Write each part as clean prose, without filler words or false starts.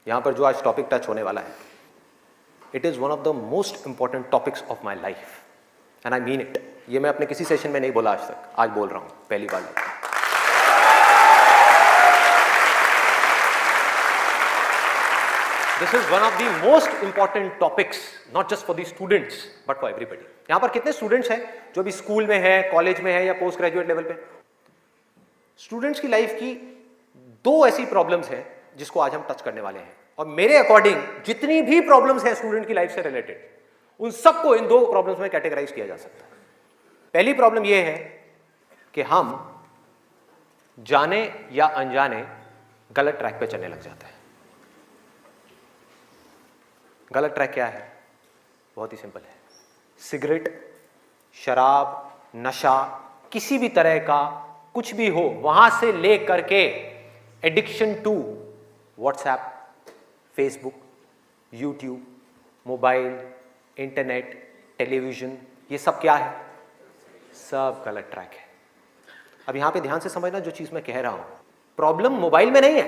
यहाँ पर जो आज टॉपिक टच होने वाला है, it is one of the most important topics of my life and I mean it. ये मैं अपने किसी सेशन में नहीं बोला आज तक, आज बोल रहा हूँ पहली बार। This is one of the most important topics, not just for the students but for everybody. यहाँ पर कितने स्टूडेंट्स हैं जो भी स्कूल में है, कॉलेज में है या पोस्ट ग्रेजुएट लेवल पे? स्टूडेंट्स की लाइफ की दो ऐसी प्रॉब्लम्स हैं जिसको आज हम टच करने वाले हैं, और मेरे अकॉर्डिंग जितनी भी प्रॉब्लम्स हैं स्टूडेंट की लाइफ से रिलेटेड, उन सबको इन दो प्रॉब्लम्स में कैटेगराइज किया जा सकता है। पहली प्रॉब्लम यह है कि हम जाने या अनजाने गलत ट्रैक पे चलने लग जाते हैं। गलत ट्रैक क्या है? बहुत ही सिंपल है। सिगरेट, शराब, नशा, किसी भी तरह का कुछ भी हो, वहां से ले करके addiction to WhatsApp, Facebook, YouTube, mobile, internet, television, ये सब क्या है? सब गलत ट्रैक है। अब यहां पे ध्यान से समझना जो चीज मैं कह रहा हूं। प्रॉब्लम मोबाइल में नहीं है,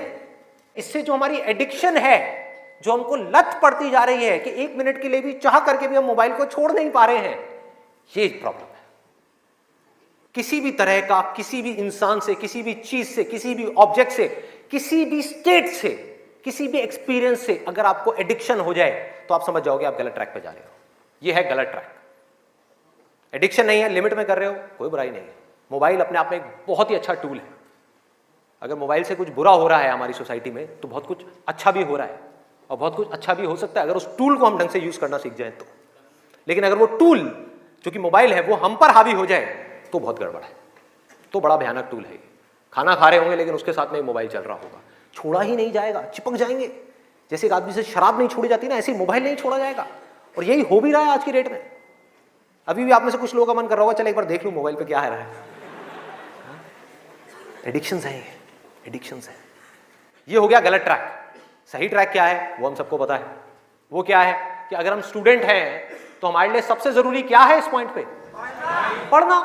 इससे जो हमारी एडिक्शन है, जो हमको लत पड़ती जा रही है कि एक मिनट के लिए भी चाह करके भी हम मोबाइल को छोड़ नहीं पा रहे हैं, ये प्रॉब्लम है। किसी भी तरह का, किसी भी इंसान से, किसी भी चीज से, किसी भी ऑब्जेक्ट से, किसी भी स्टेट से, किसी भी एक्सपीरियंस से अगर आपको एडिक्शन हो जाए तो आप समझ जाओगे आप गलत ट्रैक पे जा रहे हो। ये है गलत ट्रैक। एडिक्शन नहीं है, लिमिट में कर रहे हो, कोई बुराई नहीं है। मोबाइल अपने आप में एक बहुत ही अच्छा टूल है। अगर मोबाइल से कुछ बुरा हो रहा है हमारी सोसाइटी में, तो बहुत कुछ अच्छा भी हो रहा है, और बहुत कुछ अच्छा भी हो सकता है अगर उस टूल को हम ढंग से यूज करना सीख जाए तो। लेकिन अगर वो टूल जो कि मोबाइल है वो हम पर हावी हो जाए तो बहुत गड़बड़ है, तो बड़ा भयानक टूल है। खाना खा रहे होंगे लेकिन उसके साथ में मोबाइल चल रहा होगा, छोड़ा ही नहीं जाएगा, चिपक जाएंगे। जैसे एक आदमी से शराब नहीं छोड़ी जाती ना, ऐसे मोबाइल नहीं छोड़ा जाएगा। और यही हो भी रहा है आज की डेट में। अभी भी आप में से कुछ लोगों का मन कर रहा होगा, चल एक बार देख लूं मोबाइल पे क्या है रहा है। एडिक्शंस है, एडिक्शंस है। ये हो गया गलत ट्रैक। सही ट्रैक क्या है वो हम सबको पता है। वो क्या है कि अगर हम स्टूडेंट हैं तो हमारे लिए सबसे जरूरी क्या है इस पॉइंट पे? पढ़ना,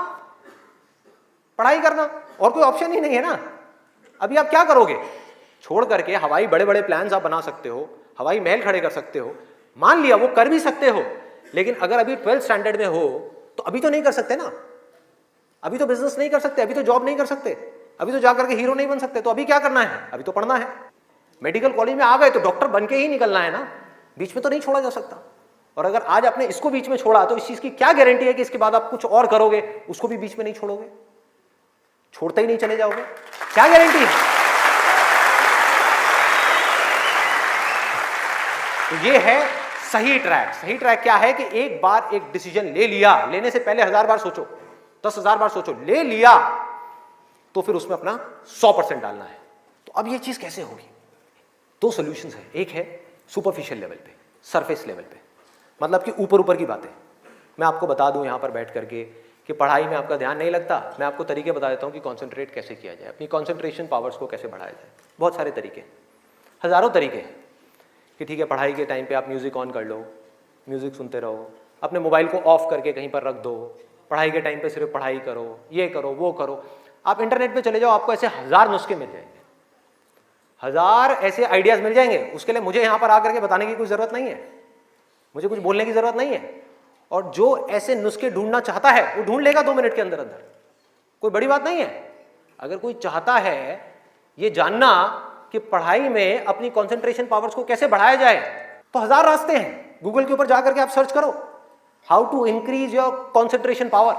पढ़ाई करना, और कोई ऑप्शन ही नहीं है ना। अभी आप क्या करोगे? छोड़ करके हवाई बड़े बड़े प्लान्स आप बना सकते हो, हवाई महल खड़े कर सकते हो, मान लिया वो कर भी सकते हो, लेकिन अगर अभी 12th स्टैंडर्ड में हो तो अभी तो नहीं कर सकते ना। अभी तो बिजनेस नहीं कर सकते, अभी तो जॉब नहीं कर सकते, अभी तो जाकर के हीरो नहीं बन सकते। तो अभी क्या करना है? अभी तो पढ़ना है। मेडिकल कॉलेज में आ गए तो डॉक्टर बन के ही निकलना है ना, बीच में तो नहीं छोड़ा जा सकता। और अगर आज आपने इसको बीच में छोड़ा तो इस चीज की क्या गारंटी है कि इसके बाद आप कुछ और करोगे, उसको भी बीच में नहीं छोड़ोगे, छोड़ते ही नहीं चले जाओगे? क्या गारंटी है? तो ये है सही ट्रैक। सही ट्रैक क्या है कि एक बार एक डिसीजन ले लिया, लेने से पहले 1000 बार सोचो, 10,000 बार सोचो, ले लिया तो फिर उसमें अपना 100% डालना है। तो अब ये चीज कैसे होगी? दो सॉल्यूशंस है। एक है सुपरफिशियल लेवल पे, सरफेस लेवल पे, मतलब कि ऊपर ऊपर की बातें। मैं आपको बता दूं यहां पर बैठ करके कि पढ़ाई में आपका ध्यान नहीं लगता, मैं आपको तरीके बता देता हूं कि कॉन्सेंट्रेट कैसे किया जाए, अपनी कॉन्सेंट्रेशन पावर्स को कैसे बढ़ाया जाए। बहुत सारे तरीके, हजारों तरीके हैं कि ठीक है पढ़ाई के टाइम पे आप म्यूजिक ऑन कर लो, म्यूजिक सुनते रहो, अपने मोबाइल को ऑफ करके कहीं पर रख दो, पढ़ाई के टाइम पे सिर्फ पढ़ाई करो, ये करो वो करो। आप इंटरनेट पे चले जाओ, आपको ऐसे 1000 नुस्खे मिल जाएंगे, 1000 ऐसे आइडियाज मिल जाएंगे। उसके लिए मुझे यहां पर आकर के बताने की कोई जरूरत नहीं है, मुझे कुछ बोलने की जरूरत नहीं है। और जो ऐसे नुस्खे ढूंढना चाहता है वो ढूंढ लेगा 2 मिनट के अंदर अंदर, कोई बड़ी बात नहीं है। अगर कोई चाहता है ये जानना कि पढ़ाई में अपनी कंसंट्रेशन पावर्स को कैसे बढ़ाया जाए, तो 1000 रास्ते हैं। गूगल के ऊपर जाकर के आप सर्च करो how to increase your concentration power,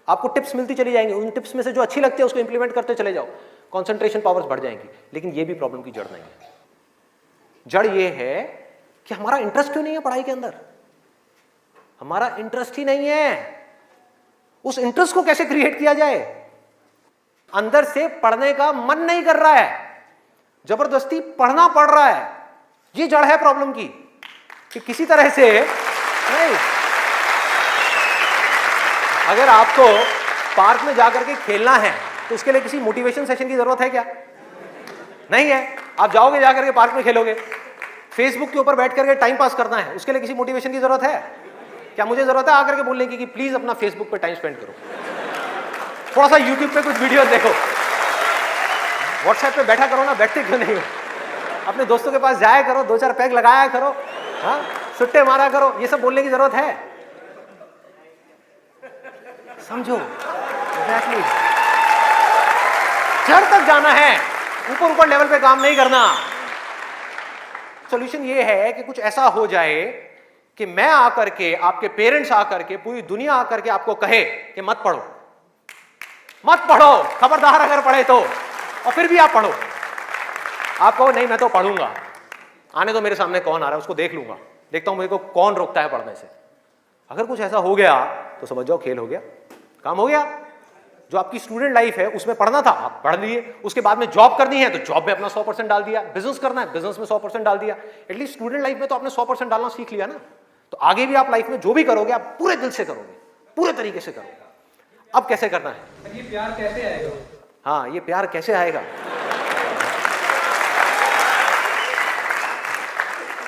आपको टिप्स मिलती चली जाएंगी। उन टिप्स में से जो अच्छी लगती है उसको इंप्लीमेंट करते चले जाओ, कंसंट्रेशन पावर्स बढ़ जाएंगी। लेकिन ये भी प्रॉब्लम की जड़ नहीं है। जड़ ये है कि हमारा इंटरेस्ट क्यों नहीं है पढ़ाई के अंदर? हमारा इंटरेस्ट ही नहीं है। उस इंटरेस्ट को कैसे क्रिएट किया जाए? अंदर से पढ़ने का मन नहीं कर रहा है, जबरदस्ती पढ़ना पड़ रहा है। ये जड़ है प्रॉब्लम की कि किसी तरह से नहीं। अगर आपको पार्क में जाकर के खेलना है तो उसके लिए किसी मोटिवेशन सेशन की जरूरत है क्या? नहीं है। आप जाओगे जाकर के पार्क में खेलोगे। फेसबुक के ऊपर बैठ करके टाइम पास करना है, उसके लिए किसी मोटिवेशन की जरूरत है क्या? मुझे जरूरत है आकर के बोलने की कि प्लीज अपना फेसबुक पे टाइम स्पेंड करो, थोड़ा सा यूट्यूब पे कुछ वीडियो देखो, व्हाट्सएप पे बैठा करो ना, बैठते क्यों नहीं हो? अपने दोस्तों के पास जाया करो, 2-4 पैग लगाया करो, हाँ, सुट्टे मारा करो, ये सब बोलने की जरूरत है? समझो, एग्जैक्टली। जड़ तक जाना है, ऊपर ऊपर लेवल पे काम नहीं करना। सॉल्यूशन ये है कि कुछ ऐसा हो जाए कि मैं आकर के, आपके पेरेंट्स आकर के, पूरी दुनिया आकर के आपको कहे कि मत पढ़ो, मत पढ़ो, खबरदार अगर पढ़े तो, और फिर भी आप पढ़ो। आप कहो नहीं मैं तो पढ़ूंगा, आने तो मेरे सामने कौन आ रहा है उसको देख लूंगा, देखता हूं मेरे को कौन रोकता है पढ़ने से। अगर कुछ ऐसा हो गया तो समझ जाओ खेल हो गया, काम हो गया। जो आपकी स्टूडेंट लाइफ है उसमें पढ़ना था, आप पढ़ लिए, उसके बाद में जॉब करनी है तो जॉब में अपना 100% डाल दिया, बिजनेस करना है बिजनेस में 100% डाल दिया। एटलीस्ट स्टूडेंट लाइफ में तो आपने 100% डालना सीख लिया ना, तो आगे भी आप लाइफ में जो भी करोगे आप पूरे दिल से करोगे, पूरे तरीके से करोगे। अब कैसे करना है? ये प्यार कैसे आएगा? हाँ, ये प्यार कैसे आएगा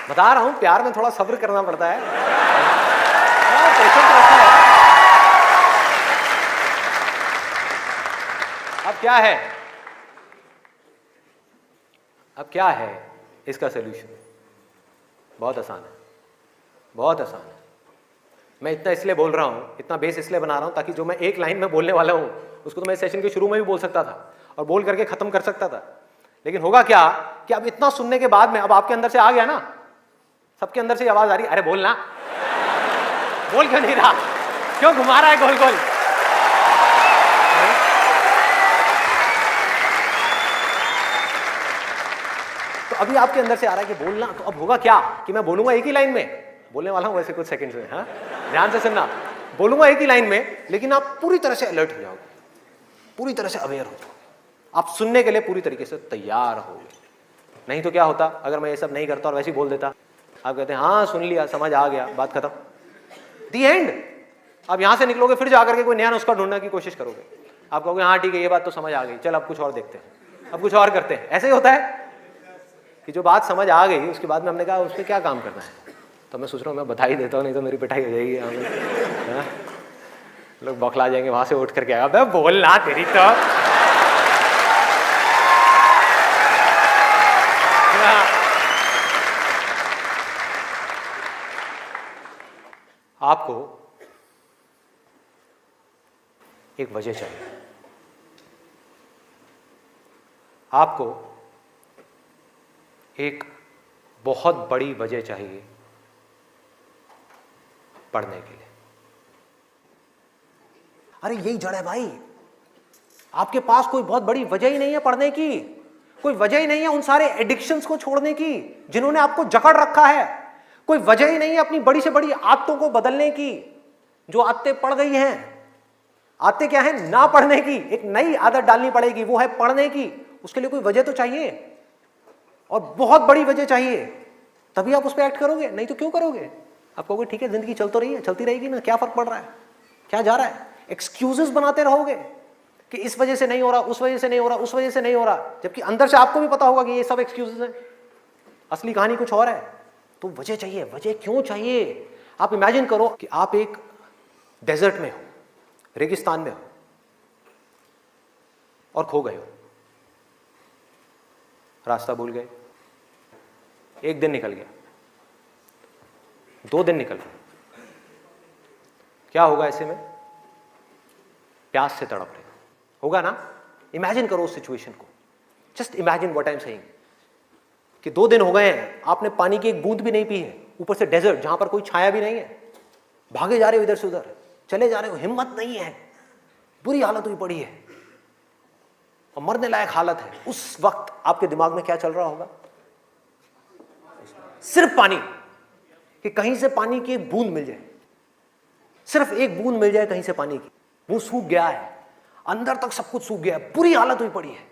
बता रहा हूं, प्यार में थोड़ा सब्र करना पड़ता है, पेशेंस रखना है। अब क्या है, अब क्या है इसका सलूशन? बहुत आसान है, बहुत आसान है। मैं इतना इसलिए बोल रहा हूं, इतना बेस इसलिए बना रहा हूं ताकि जो मैं एक लाइन में बोलने वाला हूं उसको तो मैं सेशन के शुरू में भी बोल सकता था और बोल करके खत्म कर सकता था। लेकिन होगा क्या कि अब इतना सुनने के बाद में अब आपके अंदर से आ गया ना, सबके अंदर से आवाज आ रही, अरे बोलना, बोल क्यों नहीं रहा, क्यों घुमा रहा है गोल गोल? तो अभी आपके अंदर से आ रहा है कि बोलना, तो अब होगा क्या कि मैं बोलूंगा एक ही लाइन में, बोलने वाला हूं वैसे कुछ सेकंड्स में, हाँ ध्यान से सुनना, बोलूंगा एक ही लाइन में, लेकिन आप पूरी तरह से अलर्ट हो जाओगे, पूरी तरह से अवेयर हो जाओगे, आप सुनने के लिए पूरी तरीके से तैयार होगे। नहीं तो क्या होता अगर मैं ये सब नहीं करता और वैसे ही बोल देता, आप कहते हैं हाँ सुन लिया, समझ आ गया, बात खत्म, दी एंड। अब यहां से निकलोगे फिर जाकर के कोई नया नुस्खा ढूंढने की कोशिश करोगे, आप कहोगे हाँ ठीक है ये बात तो समझ आ गई, चल अब कुछ और देखते हैं, अब कुछ और करते हैं। ऐसे ही होता है कि जो बात समझ आ गई उसके बाद में हमने कहा उसमें क्या काम करना है, तो मैं सोच रहा हूँ मैं बधाई देता हूँ, नहीं तो मेरी पिटाई हो जाएगी यहाँ में, लोग बौखला जाएंगे, वहां से उठ करके आएगा, बे बोलना तेरी तो। आपको एक वजह चाहिए, आपको एक बहुत बड़ी वजह चाहिए पढ़ने के लिए। अरे यही जड़ है भाई, आपके पास कोई बहुत बड़ी वजह ही नहीं है पढ़ने की, कोई वजह ही नहीं है उन सारे एडिक्शंस को छोड़ने की जिन्होंने आपको जकड़ रखा है, कोई वजह ही नहीं है अपनी बड़ी से बड़ी आदतों को बदलने की, जो आदतें पड़ गई हैं। आदतें क्या है? ना पढ़ने की, एक नई आदत डालनी पड़ेगी, वो है पढ़ने की। उसके लिए कोई वजह तो चाहिए, और बहुत बड़ी वजह चाहिए, तभी आप उस पर एक्ट करोगे, नहीं तो क्यों करोगे? आप कहोगे ठीक है जिंदगी चल तो रही है, चलती रहेगी ना, क्या फर्क पड़ रहा है, क्या जा रहा है? एक्सक्यूजेस बनाते रहोगे कि इस वजह से नहीं हो रहा, उस वजह से नहीं हो रहा, उस वजह से नहीं हो रहा, जबकि अंदर से आपको भी पता होगा कि ये सब एक्सक्यूजेस हैं, असली कहानी कुछ और है। तो वजह चाहिए। वजह क्यों चाहिए? आप इमेजिन करो कि आप एक डेजर्ट में हो, रेगिस्तान में हो और खो गए हो, रास्ता भूल गए, एक दिन निकल गया, 2 दिन निकल गए, क्या होगा ऐसे में? प्यास से तड़प रहे होगा ना? इमेजिन करो उस सिचुएशन को, just imagine what I am saying कि 2 दिन हो गए हैं, आपने पानी की एक बूंद भी नहीं पी है, ऊपर से डेजर्ट जहां पर कोई छाया भी नहीं है, भागे जा रहे हो इधर से उधर, चले जा रहे हो, हिम्मत नहीं है, बुरी हालत हुई पड़ी है और मरने लायक हालत है। उस वक्त आपके दिमाग में क्या चल रहा होगा? सिर्फ पानी, कि कहीं से पानी की एक बूंद मिल जाए, सिर्फ एक बूंद मिल जाए कहीं से पानी की। वो सूख गया है, अंदर तक सब कुछ सूख गया है, बुरी हालत हुई पड़ी है।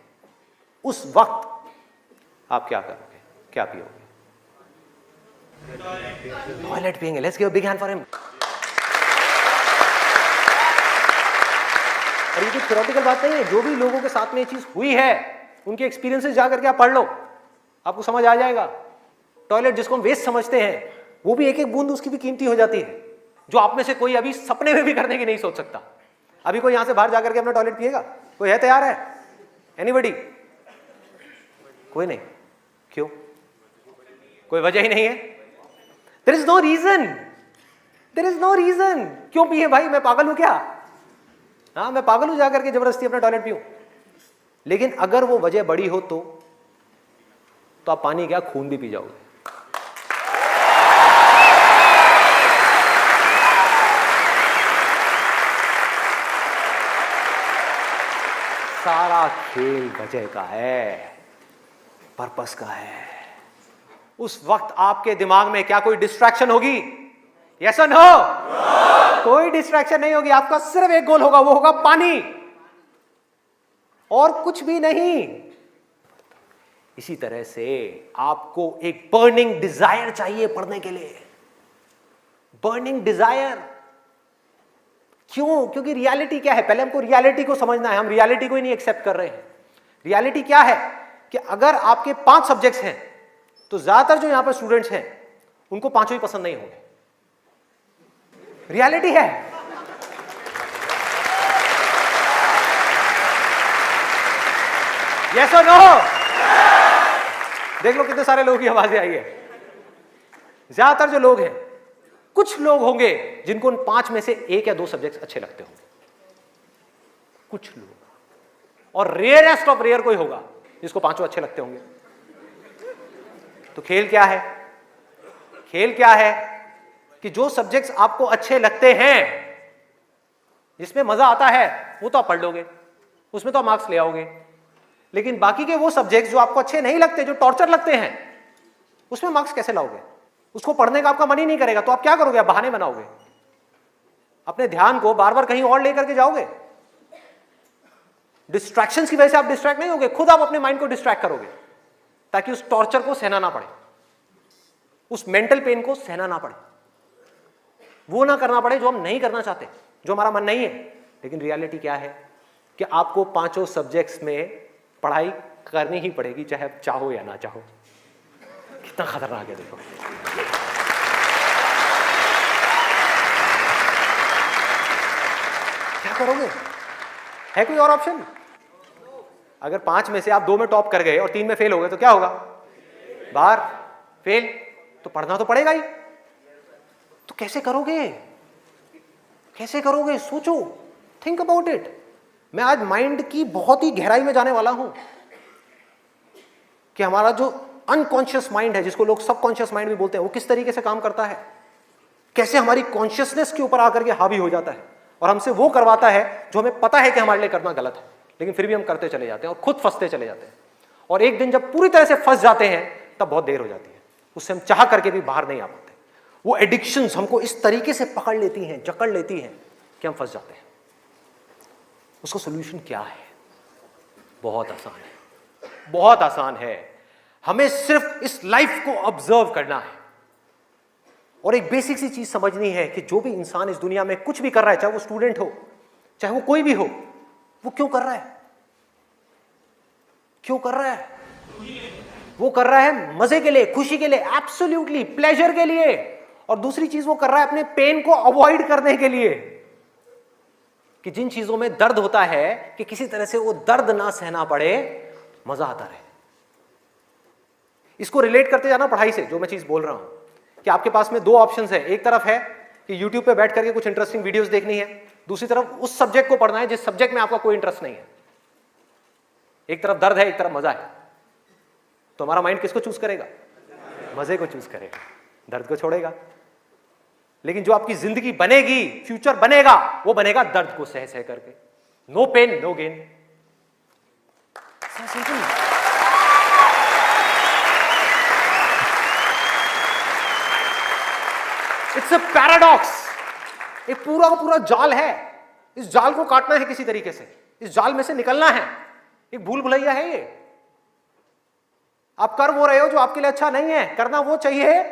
उस वक्त आप क्या करोगे? क्या पियोगे? टॉयलेट पिएंगे। Let's give a big hand for him. और ये कोई थ्योरेटिकल बात नहीं है, जो भी लोगों के साथ में ये चीज हुई है उनके एक्सपीरियंसेस जाकर के आप पढ़ लो, आपको समझ आ जाएगा। टॉयलेट जिसको हम वेस्ट समझते हैं, वो भी एक एक बूंद उसकी भी कीमती हो जाती है, जो आप में से कोई अभी सपने में भी करने की नहीं सोच सकता। अभी कोई यहां से बाहर जाकर के अपना टॉयलेट पिएगा? कोई है तैयार है? एनीबडी? कोई नहीं। क्यों? कोई वजह ही नहीं है। There is no reason, there is no reason. क्यों पिए भाई, मैं पागल हूं क्या? हाँ, मैं पागल हूं जाकर के जबरदस्ती अपना टॉयलेट पीऊं? लेकिन अगर वो वजह बड़ी हो तो आप पानी क्या, खून भी पी जाओगे। सारा खेल वजह का है, पर्पस का है। उस वक्त आपके दिमाग में क्या कोई डिस्ट्रैक्शन होगी? यस और नो? कोई डिस्ट्रैक्शन नहीं होगी। आपका सिर्फ एक गोल होगा, वो होगा पानी, और कुछ भी नहीं। इसी तरह से आपको एक बर्निंग डिजायर चाहिए पढ़ने के लिए। बर्निंग डिजायर क्यों? क्योंकि रियलिटी क्या है, पहले हमको रियलिटी को समझना है। हम रियलिटी को ही नहीं एक्सेप्ट कर रहे हैं। रियलिटी क्या है कि अगर आपके 5 सब्जेक्ट्स हैं तो ज्यादातर जो यहां पर स्टूडेंट्स हैं उनको 5 ही पसंद नहीं होंगे। रियलिटी है। यस और नो? देख लो कितने सारे लोगों की आवाजें आई है। ज्यादातर जो लोग हैं, कुछ लोग होंगे जिनको उन 5 में से 1 या 2 सब्जेक्ट्स अच्छे लगते होंगे, कुछ लोग, और रेयरेस्ट ऑफ रेयर कोई होगा जिसको 5 अच्छे लगते होंगे। तो खेल क्या है? खेल क्या है कि जो सब्जेक्ट्स आपको अच्छे लगते हैं, जिसमें मजा आता है, वो तो आप पढ़ लोगे, उसमें तो आप मार्क्स ले आओगे। लेकिन बाकी के वो सब्जेक्ट्स जो आपको अच्छे नहीं लगते, जो टॉर्चर लगते हैं, उसमें मार्क्स कैसे लाओगे? उसको पढ़ने का आपका मन ही नहीं करेगा, तो आप क्या करोगे? आप बहाने बनाओगे, अपने ध्यान को बार बार कहीं और लेकर के जाओगे। डिस्ट्रैक्शंस की वजह से आप डिस्ट्रैक्ट नहीं होगे, खुद आप अपने माइंड को डिस्ट्रैक्ट करोगे, ताकि उस टॉर्चर को सहना ना पड़े, उस मेंटल पेन को सहना ना पड़े, वो ना करना पड़े जो हम नहीं करना चाहते, जो हमारा मन नहीं है। लेकिन रियलिटी क्या है कि आपको 5 सब्जेक्ट्स में पढ़ाई करनी ही पड़ेगी, चाहे आप चाहो या ना चाहो। कितना खतरनाक है देखो। क्या करोगे? है कोई और ऑप्शन? अगर 5 में से आप 2 में टॉप कर गए और 3 में फेल हो गए तो क्या होगा? बाहर, फेल। तो पढ़ना तो पड़ेगा ही। तो कैसे करोगे? कैसे करोगे? सोचो, थिंक अबाउट इट। मैं आज माइंड की बहुत ही गहराई में जाने वाला हूं कि हमारा जो अनकॉन्शियस माइंड है, जिसको लोग सबकॉन्शियस माइंड भी बोलते हैं, वो किस तरीके से काम करता है, कैसे हमारी कॉन्शियसनेस के ऊपर आकर के हावी हो जाता है और हमसे वो करवाता है जो हमें पता है कि हमारे लिए करना गलत है, लेकिन फिर भी हम करते चले जाते हैं और खुद फंसते चले जाते हैं। और एक दिन जब पूरी तरह से फंस जाते हैं तब बहुत देर हो जाती है, उससे हम चाह करके भी बाहर नहीं आ पाते। वो एडिक्शंस हमको इस तरीके से पकड़ लेती हैं, जकड़ लेती हैं कि हम फंस जाते हैं। उसका सोल्यूशन क्या है? बहुत आसान है, बहुत आसान है। हमें सिर्फ इस लाइफ को ऑब्जर्व करना है और एक बेसिक सी चीज समझनी है कि जो भी इंसान इस दुनिया में कुछ भी कर रहा है, चाहे वो स्टूडेंट हो, चाहे वो कोई भी हो, वो क्यों कर रहा है? क्यों कर रहा है? वो कर रहा है मजे के लिए, खुशी के लिए, एब्सोल्युटली प्लेजर के लिए। और दूसरी चीज वो कर रहा है अपने पेन को अवॉइड करने के लिए, कि जिन चीजों में दर्द होता है कि किसी तरह से वो दर्द ना सहना पड़े, मजा आता रहे। इसको रिलेट करते जाना पढ़ाई से, जो मैं चीज बोल रहा हूं कि आपके पास में 2 ऑप्शंस है। एक तरफ है कि YouTube पे बैठ करके कुछ इंटरेस्टिंग वीडियोस देखनी है, दूसरी तरफ उस सब्जेक्ट को पढ़ना है जिस सब्जेक्ट में आपका कोई इंटरेस्ट नहीं है। एक तरफ दर्द है, एक तरफ मजा है, तो हमारा माइंड किसको चूज करेगा? मजे को चूज करेगा, दर्द को छोड़ेगा। लेकिन जो आपकी जिंदगी बनेगी, फ्यूचर बनेगा, वो बनेगा दर्द को सह सह करके। No pain no gain. It's a paradox. एक पूरा का पूरा जाल है, इस जाल को काटना है किसी तरीके से, इस जाल में से निकलना है। एक भूल भुलैया है ये। आप कर वो रहे हो जो आपके लिए अच्छा नहीं है, करना वो चाहिए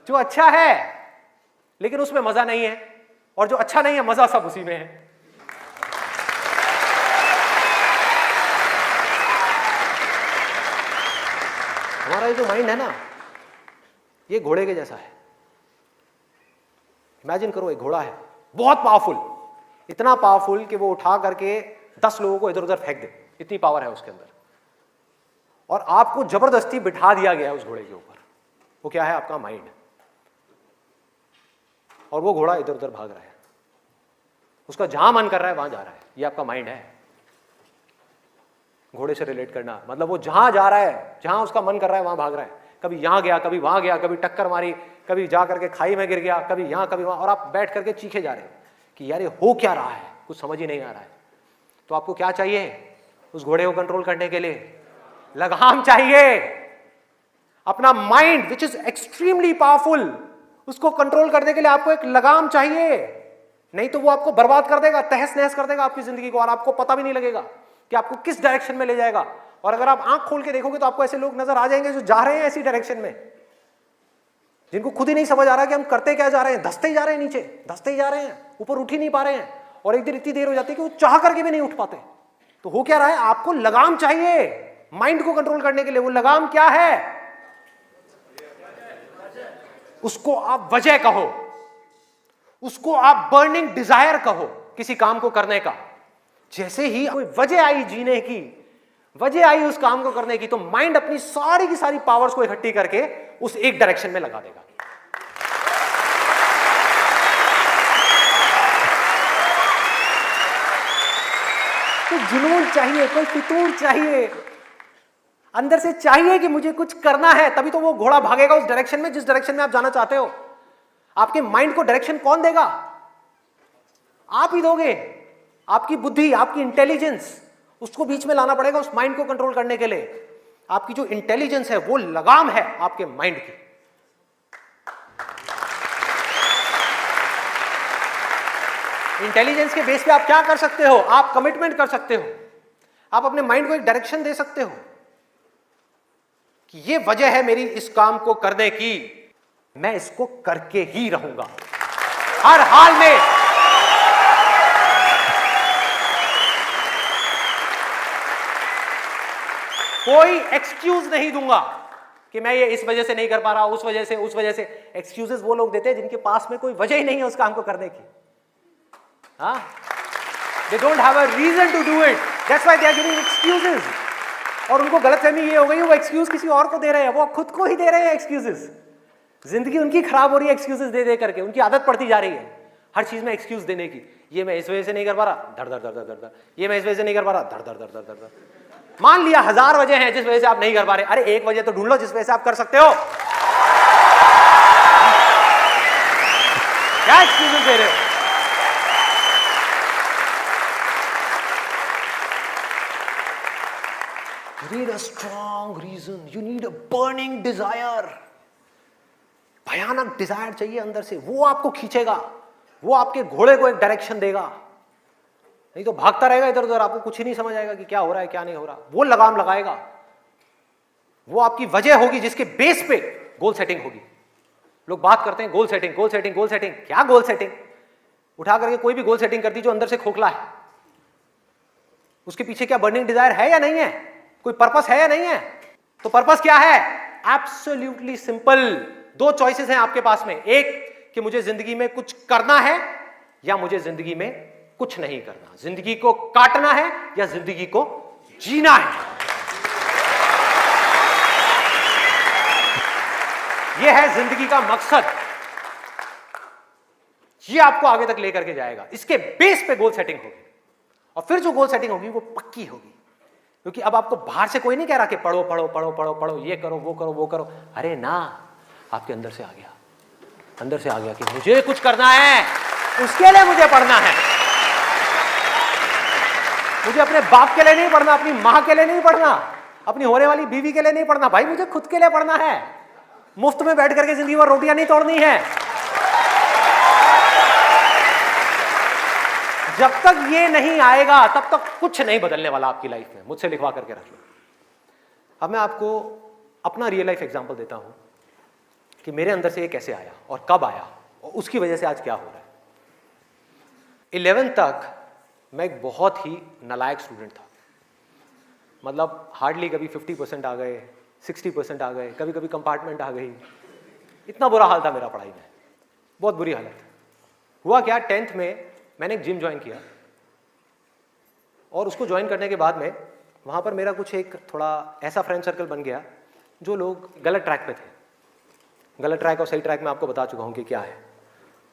जो अच्छा है, लेकिन उसमें मजा नहीं है, और जो अच्छा नहीं है मजा सब उसी में है। हमारा ये जो माइंड है ना, ये घोड़े के जैसा है। इमेजिन करो, एक घोड़ा है बहुत पावरफुल, इतना पावरफुल कि वो उठा करके 10 लोगों को इधर उधर फेंक दे, इतनी पावर है उसके अंदर। और आपको जबरदस्ती बिठा दिया गया है उस घोड़े के ऊपर। वो क्या है? आपका माइंड। और वो घोड़ा इधर उधर भाग रहा है, उसका जहां मन कर रहा है वहां जा रहा है। ये आपका माइंड है। घोड़े से रिलेट करना मतलब वो जहां जा रहा है, जहां उसका मन कर रहा है वहां भाग रहा है। कभी यहां गया, कभी वहां गया, कभी टक्कर मारी, कभी जा करके खाई में गिर गया, कभी यहां कभी वहां, और आप बैठ करके चीखे जा रहे हैं कि यार ये हो क्या रहा है, कुछ समझ ही नहीं आ रहा है। तो आपको क्या चाहिए उस घोड़े को कंट्रोल करने के लिए? लगाम चाहिए। अपना mind which is extremely powerful, उसको कंट्रोल करने के लिए आपको एक लगाम चाहिए, नहीं तो वो आपको बर्बाद कर देगा, तहस नहस कर देगा आपकी जिंदगी को, और आपको पता भी नहीं लगेगा कि आपको किस डायरेक्शन में ले जाएगा। और अगर आप आंख खोल के देखोगे तो आपको ऐसे लोग नजर आ जाएंगे जो जा रहे हैं ऐसी डायरेक्शन में, जिनको खुद ही नहीं समझ आ रहा कि हम करते क्या जा रहे हैं, धंसते ही जा रहे हैं, नीचे धंसते ही जा रहे हैं, ऊपर उठ ही नहीं पा रहे हैं, और एक दिन इतनी देर हो जाती है कि वो चाह करके भी नहीं उठ पाते। तो हो क्या रहा है? आपको लगाम चाहिए माइंड को कंट्रोल करने के लिए। वो लगाम क्या है? उसको आप वजह कहो, उसको आप बर्निंग डिजायर कहो किसी काम को करने का। जैसे ही कोई वजह आई जीने की, वजह आई उस काम को करने की, तो माइंड अपनी सारी की सारी पावर्स को इकट्ठी करके उस एक डायरेक्शन में लगा देगा। कोई जुनून चाहिए, कोई फितूर चाहिए, अंदर से चाहिए कि मुझे कुछ करना है, तभी तो वो घोड़ा भागेगा उस डायरेक्शन में जिस डायरेक्शन में आप जाना चाहते हो। आपके माइंड को डायरेक्शन कौन देगा? आप ही दोगे। आपकी बुद्धि, आपकी इंटेलिजेंस, उसको बीच में लाना पड़ेगा उस माइंड को कंट्रोल करने के लिए। आपकी जो इंटेलिजेंस है वो लगाम है आपके माइंड की। इंटेलिजेंस के बेस पे आप क्या कर सकते हो? आप कमिटमेंट कर सकते हो, आप अपने माइंड को एक डायरेक्शन दे सकते हो कि ये वजह है मेरी इस काम को करने की, मैं इसको करके ही रहूंगा हर हाल में। कोई एक्सक्यूज नहीं दूंगा कि मैं ये इस वजह से नहीं कर पा रहा, उस वजह से। एक्सक्यूजेस वो लोग देते हैं जिनके पास में कोई वजह ही नहीं है उस काम को करने की। They don't have a reason to do it. That's why they are giving excuses. और उनको गलतफहमी ये हो गई, वो एक्सक्यूज किसी और को दे रहे हैं, वो खुद को ही दे रहे हैं एक्सक्यूजेस। जिंदगी उनकी खराब हो रही है एक्सक्यूजेस दे दे करके, उनकी आदत पड़ती जा रही है हर चीज में एक्सक्यूज देने की। ये मैं इस वजह से नहीं कर पा रहा, धड़ धड़ धड़ धड़ धड़, ये मैं इस वजह से नहीं कर पा रहा, धड़ धड़ धड़ धड़ धड़। मान लिया 1000 वजह हैं जिस वजह से आप नहीं कर पा रहे, अरे एक वजह तो ढूंढ लो जिस वजह से आप कर सकते हो। क्या एक्सक्यूजेस दे रहे हो? You need a strong reason. You need a burning desire. भयानक डिजायर चाहिए अंदर से, वो आपको खींचेगा, वो आपके घोड़े को एक डायरेक्शन देगा। नहीं तो भागता रहेगा इधर उधर, आपको कुछ ही नहीं समझ आएगा कि क्या हो रहा है क्या नहीं हो रहा। वो लगाम लगाएगा, वो आपकी वजह होगी जिसके बेस पे गोल सेटिंग होगी। लोग बात करते हैं goal setting, goal setting, goal setting. क्या गोल सेटिंग? उठा करके कोई भी गोल सेटिंग कर दी जो अंदर से खोखला है, उसके पीछे क्या बर्निंग डिजायर है या नहीं है? कोई पर्पस है या नहीं है? तो पर्पस क्या है? Absolutely simple. 2 चॉइसेस हैं आपके पास में, एक कि मुझे जिंदगी में कुछ करना है या मुझे जिंदगी में कुछ नहीं करना। जिंदगी को काटना है या जिंदगी को जीना है। यह है जिंदगी का मकसद। यह आपको आगे तक लेकर के जाएगा। इसके बेस पे गोल सेटिंग होगी, और फिर जो गोल सेटिंग होगी वो पक्की होगी, क्योंकि अब आपको बाहर से कोई नहीं कह रहा कि पढ़ो पढ़ो पढ़ो पढ़ो पढ़ो, ये करो वो करो वो करो। अरे ना, आपके अंदर से आ गया, अंदर से आ गया कि मुझे कुछ करना है, उसके लिए मुझे पढ़ना है। मुझे अपने बाप के लिए नहीं पढ़ना, अपनी मां के लिए नहीं पढ़ना, अपनी होने वाली बीवी के लिए नहीं पढ़ना, भाई मुझे खुद के लिए पढ़ना है। मुफ्त में बैठ करके जिंदगी भर रोटियां नहीं तोड़नी है। जब तक ये नहीं आएगा तब तक कुछ नहीं बदलने वाला आपकी लाइफ में। मुझसे लिखवा करके रख लो। अब मैं आपको अपना रियल लाइफ एग्जांपल देता हूं कि मेरे अंदर से ये कैसे आया और कब आया और उसकी वजह से आज क्या हो रहा है। 11th तक मैं एक बहुत ही नालायक स्टूडेंट था। मतलब हार्डली कभी 50% आ गए, 60% आ गए, कभी कभी कंपार्टमेंट आ गई। इतना बुरा हाल था मेरा पढ़ाई में, बहुत बुरी हालत। हुआ क्या, 10th में मैंने एक जिम ज्वाइन किया, और उसको ज्वाइन करने के बाद में वहाँ पर मेरा कुछ एक थोड़ा ऐसा फ्रेंड सर्कल बन गया जो लोग गलत ट्रैक पे थे। गलत ट्रैक और सही ट्रैक में आपको बता चुका हूँ कि क्या है।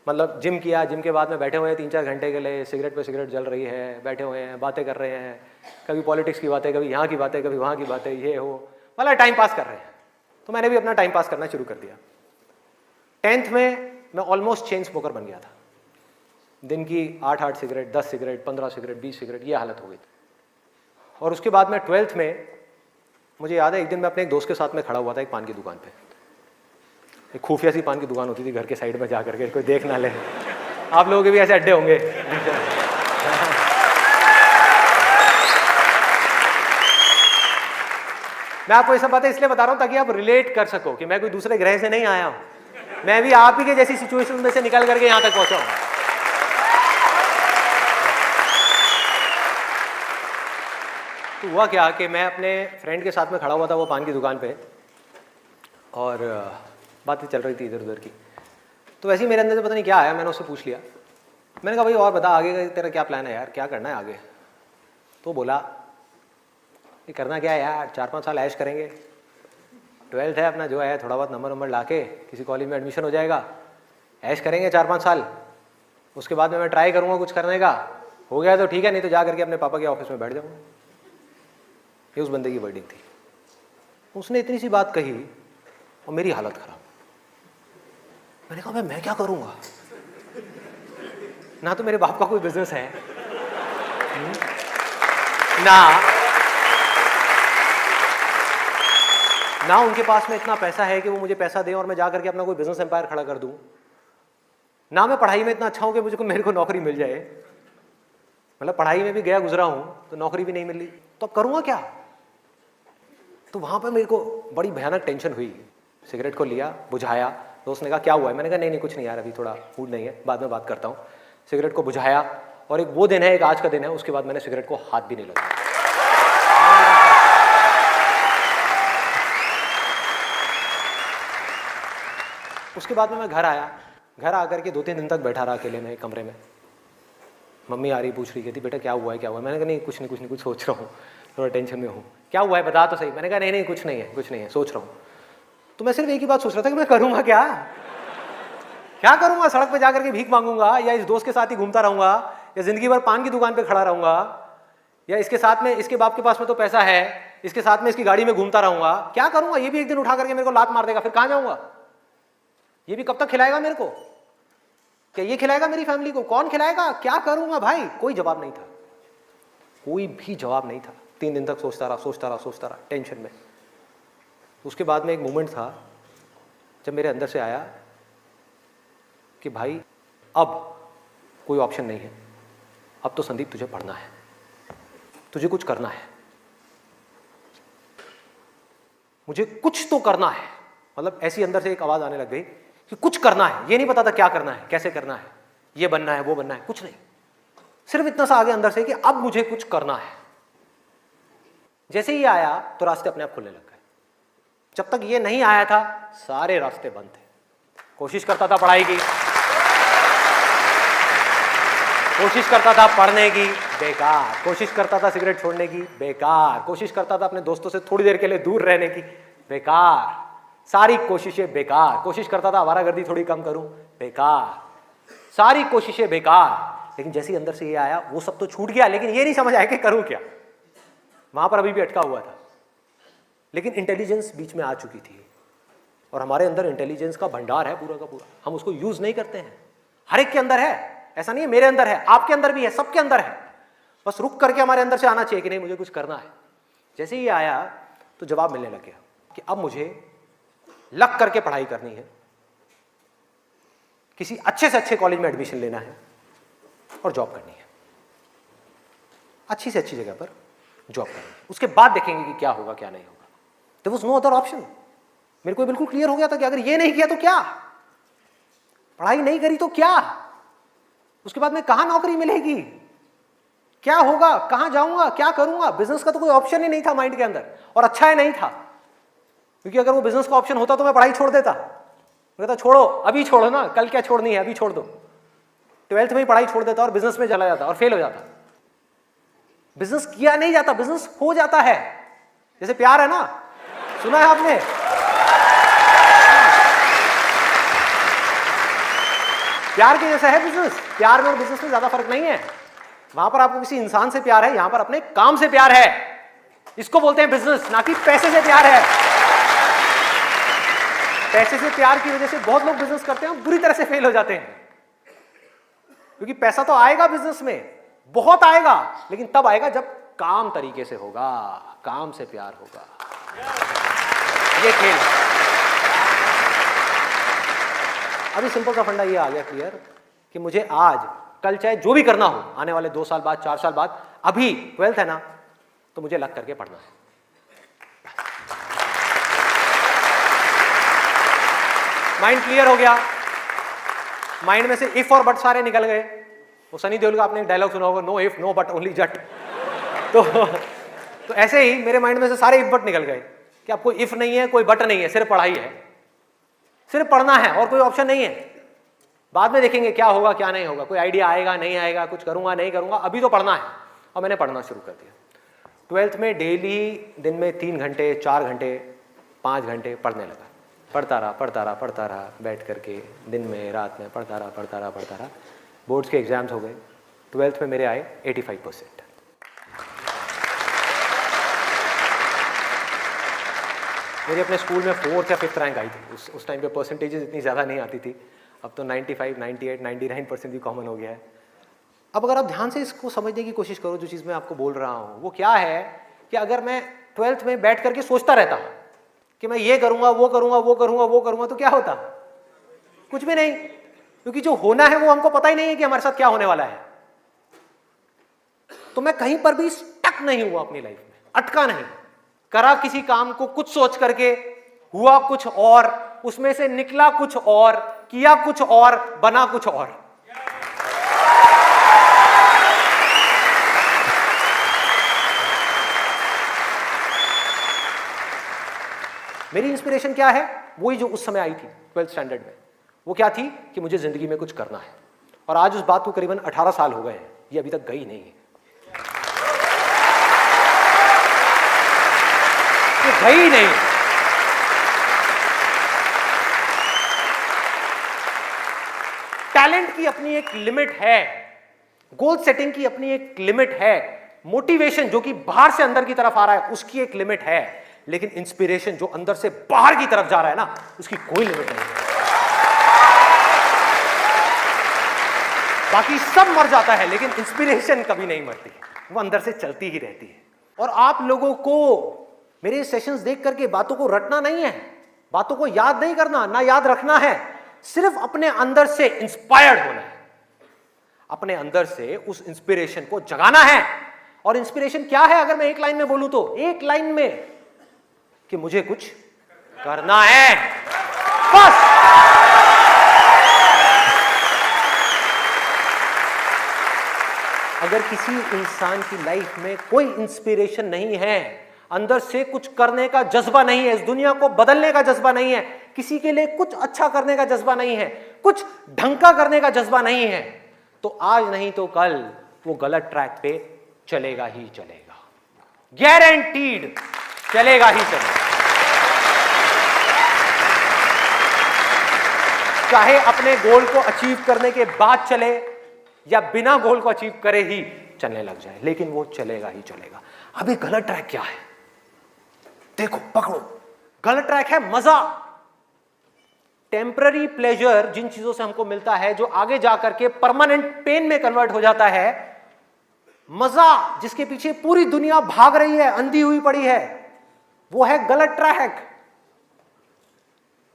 मतलब जिम किया, जिम के बाद में बैठे हुए हैं 3-4 घंटे के लिए, सिगरेट पे सिगरेट जल रही है, बैठे हुए हैं, बातें कर रहे हैं, कभी पॉलिटिक्स की बातें, कभी यहाँ की बातें, कभी वहाँ की बातें, ये हो, मतलब टाइम पास कर रहे हैं। तो मैंने भी अपना टाइम पास करना शुरू कर दिया। 10th में मैं ऑलमोस्ट चेन स्मोकर बन गया था। दिन की 8-8 सिगरेट, 10 सिगरेट, 15 सिगरेट, 20 सिगरेट, ये हालत हो गई थी। और उसके बाद में 12th में मुझे याद है, एक दिन मैं अपने एक दोस्त के साथ में खड़ा हुआ था एक पान की दुकान पे। एक खुफिया सी पान की दुकान होती थी घर के साइड में, जा करके कोई देख ना ले। आप लोगों के भी ऐसे अड्डे होंगे। मैं आपको ये सब बातें इसलिए बता रहा हूं ताकि आप रिलेट कर सको कि मैं कोई दूसरे ग्रह से नहीं आया हूं, मैं भी आप ही के जैसी सिचुएशन में से निकल करके यहां तक पहुंचा हूं। तो हुआ क्या कि मैं अपने फ्रेंड के साथ में खड़ा हुआ था वो पान की दुकान पे, और बातें चल रही थी इधर उधर की। तो वैसे ही मेरे अंदर से पता नहीं क्या आया, मैंने उससे पूछ लिया। मैंने कहा भाई और बता, आगे का तेरा क्या प्लान है यार, क्या करना है आगे? तो बोला ये करना क्या है यार, 4-5 साल ऐश करेंगे, 12th है अपना, जो है थोड़ा बहुत नंबर ला के किसी कॉलेज में एडमिशन हो जाएगा, ऐश करेंगे 4-5 साल, उसके बाद में मैं ट्राई करूँगा कुछ करने का, हो गया तो ठीक है, नहीं तो जा करके अपने पापा के ऑफिस में बैठ जाऊँगा। ये उस बंदे की वर्डिंग थी। उसने इतनी सी बात कही और मेरी हालत खराब। मैंने कहा भाई मैं क्या करूँगा, ना तो मेरे बाप का कोई बिजनेस है, ना उनके पास में इतना पैसा है कि वो मुझे पैसा दें और मैं जा करके अपना कोई बिजनेस एम्पायर खड़ा कर दूं, ना मैं पढ़ाई में इतना अच्छा हूं कि मुझे मेरे को नौकरी मिल जाए। मतलब पढ़ाई में भी गया गुजरा हूं तो नौकरी भी नहीं मिल रही, तो अब करूंगा क्या? तो वहां पर मेरे को बड़ी भयानक टेंशन हुई। सिगरेट को लिया, बुझाया। दोस्त ने कहा क्या हुआ है? मैंने कहा नहीं कुछ नहीं यार, अभी थोड़ा मूड नहीं है, बाद में बात करता हूँ। सिगरेट को बुझाया, और एक वो दिन है, एक आज का दिन है, उसके बाद मैंने सिगरेट को हाथ भी नहीं लगाया। उसके बाद में मैं घर आया। घर आकर के 2-3 दिन तक बैठा रहा अकेले में कमरे में। मम्मी आ रही, पूछ रही, कहती बेटा क्या हुआ है, क्या हुआ है? मैंने कहा नहीं कुछ नहीं, कुछ सोच रहा हूँ, थोड़ा टेंशन में हूँ। क्या हुआ है बता तो सही। मैंने कहा नहीं कुछ नहीं है, सोच रहा हूँ। तो मैं सिर्फ एक ही बात सोच रहा था कि मैं करूँगा क्या करूँगा? सड़क पे जाकर के भीख मांगूंगा, या इस दोस्त के साथ ही घूमता रहूँगा, या जिंदगी भर पान की दुकान पे खड़ा रहूँगा, या इसके साथ में, इसके बाप के पास में तो पैसा है, इसके साथ में इसकी गाड़ी में घूमता रहूँगा? क्या करूँगा? ये भी एक दिन उठा करके मेरे को लात मार देगा, फिर कहाँ जाऊँगा? ये भी कब तक खिलाएगा मेरे को? क्या ये खिलाएगा मेरी फैमिली को? कौन खिलाएगा? क्या करूँगा भाई? कोई जवाब नहीं था, कोई भी जवाब नहीं था। 3 दिन तक सोचता रहा टेंशन में। उसके बाद में एक मोमेंट था जब मेरे अंदर से आया कि भाई अब कोई ऑप्शन नहीं है, अब तो संदीप तुझे पढ़ना है, तुझे कुछ करना है, मुझे कुछ तो करना है। मतलब ऐसी अंदर से एक आवाज आने लग गई कि कुछ करना है। ये नहीं पता था क्या करना है, कैसे करना है, ये बनना है, वो बनना है, कुछ नहीं, सिर्फ इतना सा आगे अंदर से कि अब मुझे कुछ करना है। जैसे ही आया तो रास्ते अपने आप खुलने लग गए। जब तक ये नहीं आया था सारे रास्ते बंद थे। कोशिश करता था पढ़ाई की, कोशिश करता था पढ़ने की, बेकार। कोशिश करता था सिगरेट छोड़ने की, बेकार। कोशिश करता था अपने दोस्तों से थोड़ी देर के लिए दूर रहने की, बेकार। सारी कोशिशें बेकार। कोशिश करता था आवारागर्दी थोड़ी कम करूं, बेकार। सारी कोशिशें बेकार। लेकिन जैसे ही अंदर से ये आया वो सब तो छूट गया, लेकिन ये नहीं समझ आया कि करूं क्या। वहां पर अभी भी अटका हुआ था, लेकिन इंटेलिजेंस बीच में आ चुकी थी। और हमारे अंदर इंटेलिजेंस का भंडार है पूरा का पूरा, हम उसको यूज नहीं करते हैं। हर एक के अंदर है, ऐसा नहीं है मेरे अंदर है, आपके अंदर भी है, सबके अंदर है। बस रुक करके हमारे अंदर से आना चाहिए कि नहीं मुझे कुछ करना है। जैसे ही आया तो जवाब मिलने लग गया कि अब मुझे लग करके पढ़ाई करनी है, किसी अच्छे से अच्छे कॉलेज में एडमिशन लेना है और जॉब करनी है, अच्छी से अच्छी जगह पर जॉब करनी है। उसके बाद देखेंगे कि क्या होगा क्या नहीं होगा। There was no other option. मेरे को बिल्कुल क्लियर हो गया था कि अगर ये नहीं किया तो क्या, पढ़ाई नहीं करी तो क्या, उसके बाद में कहां नौकरी मिलेगी, क्या होगा, कहां जाऊंगा, क्या करूंगा। बिजनेस का तो कोई ऑप्शन ही नहीं था माइंड के अंदर, और अच्छा है नहीं था, क्योंकि अगर वो बिजनेस का ऑप्शन होता तो मैं पढ़ाई छोड़ देता। मैं कहता छोड़ो, अभी छोड़ो ना, कल क्या छोड़नी है, अभी छोड़ दो। 12th में ही पढ़ाई छोड़ देता और बिजनेस में चला जाता और फेल हो जाता। बिजनेस किया नहीं जाता, बिजनेस हो जाता है। जैसे प्यार है ना, सुना है आपने? प्यार के जैसा है बिजनेस। प्यार में और बिजनेस में ज्यादा फर्क नहीं है। वहां पर आपको किसी इंसान से प्यार है, यहां पर अपने काम से प्यार है। इसको बोलते हैं बिजनेस, ना कि पैसे से प्यार है। पैसे से प्यार की वजह से बहुत लोग बिजनेस करते हैं और बुरी तरह से फेल हो जाते हैं, क्योंकि पैसा तो आएगा बिजनेस में, बहुत आएगा, लेकिन तब आएगा जब काम तरीके से होगा, काम से प्यार होगा। ये खेल। अभी सिंपल सा फंडा ये आ गया क्लियर कि मुझे आज कल चाहे जो भी करना हो, आने वाले 2 साल बाद, 4 साल बाद, अभी 12th है ना, तो मुझे लग करके पढ़ना है। माइंड क्लियर हो गया। माइंड में से इफ और बट सारे निकल गए। वो सनी देओल का आपने एक डायलॉग सुना होगा, no if no but only Jatt. तो ऐसे ही मेरे माइंड में से सारे इफ बट निकल गए कि अब कोई इफ नहीं है, कोई बट नहीं है, सिर्फ पढ़ाई है, सिर्फ पढ़ना है और कोई ऑप्शन नहीं है। बाद में देखेंगे क्या होगा क्या नहीं होगा, कोई आइडिया आएगा नहीं आएगा, कुछ करूंगा नहीं करूंगा, अभी तो पढ़ना है। और मैंने पढ़ना शुरू कर दिया। 12th में डेली दिन में 3 घंटे 4 घंटे 5 घंटे पढ़ने लगा। पढ़ता रहा बैठ करके, दिन में रात में पढ़ता रहा। बोर्ड्स के एग्जाम्स हो गए। 12th में मेरे आए 85%। मेरे अपने स्कूल में 4th या 5th रैंक आई थी। उस टाइम पे परसेंटेजेस इतनी ज़्यादा नहीं आती थी। अब तो 95, 98, 99% भी कॉमन हो गया है। अब अगर आप ध्यान से इसको समझने की कोशिश करो, जो चीज़ मैं आपको बोल रहा हूँ वो क्या है कि अगर मैं 12th में बैठ करके सोचता रहता कि मैं ये करूँगा वो करूँगा, तो क्या होता? कुछ भी नहीं, क्योंकि जो होना है वो हमको पता ही नहीं है कि हमारे साथ क्या होने वाला है। तो मैं कहीं पर भी स्टक नहीं हुआ अपनी लाइफ में, अटका नहीं। करा किसी काम को कुछ सोच करके, हुआ कुछ और, उसमें से निकला कुछ और, किया कुछ और, बना कुछ और। मेरी इंस्पिरेशन क्या है? वही जो उस समय आई थी 12th स्टैंडर्ड में। वो क्या थी कि मुझे जिंदगी में कुछ करना है। और आज उस बात को करीबन 18 साल हो गए हैं, ये अभी तक गई नहीं है, ये गई नहीं। टैलेंट की अपनी एक लिमिट है, गोल सेटिंग की अपनी एक लिमिट है, मोटिवेशन जो कि बाहर से अंदर की तरफ आ रहा है उसकी एक लिमिट है, लेकिन इंस्पिरेशन जो अंदर से बाहर की तरफ जा रहा है ना, उसकी कोई लिमिट नहीं है। बाकी सब मर जाता है, लेकिन इंस्पिरेशन कभी नहीं मरती, वो अंदर से चलती ही रहती है। और आप लोगों को मेरे सेशंस देख करके बातों को रटना नहीं है, बातों को याद नहीं करना, ना याद रखना है, सिर्फ अपने अंदर से इंस्पायर्ड होना है, अपने अंदर से उस इंस्पिरेशन को जगाना है। और इंस्पिरेशन क्या है अगर मैं एक लाइन में बोलूं तो, एक लाइन में कि मुझे कुछ करना है, बस। अगर किसी इंसान की लाइफ में कोई इंस्पिरेशन नहीं है, अंदर से कुछ करने का जज्बा नहीं है, इस दुनिया को बदलने का जज्बा नहीं है, किसी के लिए कुछ अच्छा करने का जज्बा नहीं है, कुछ ढंग का करने का जज्बा नहीं है, तो आज नहीं तो कल वो गलत ट्रैक पे चलेगा ही चलेगा, गारंटीड चलेगा ही चलेगा। चाहे अपने गोल को अचीव करने के बाद चले या बिना गोल को अचीव करे ही चलने लग जाए, लेकिन वो चलेगा ही चलेगा। अभी गलत ट्रैक क्या है देखो, पकड़ो। गलत ट्रैक है मजा, टेम्पररी प्लेजर, जिन चीजों से हमको मिलता है जो आगे जाकर के परमानेंट पेन में कन्वर्ट हो जाता है। मजा जिसके पीछे पूरी दुनिया भाग रही है, अंधी हुई पड़ी है, वो है गलत ट्रैक।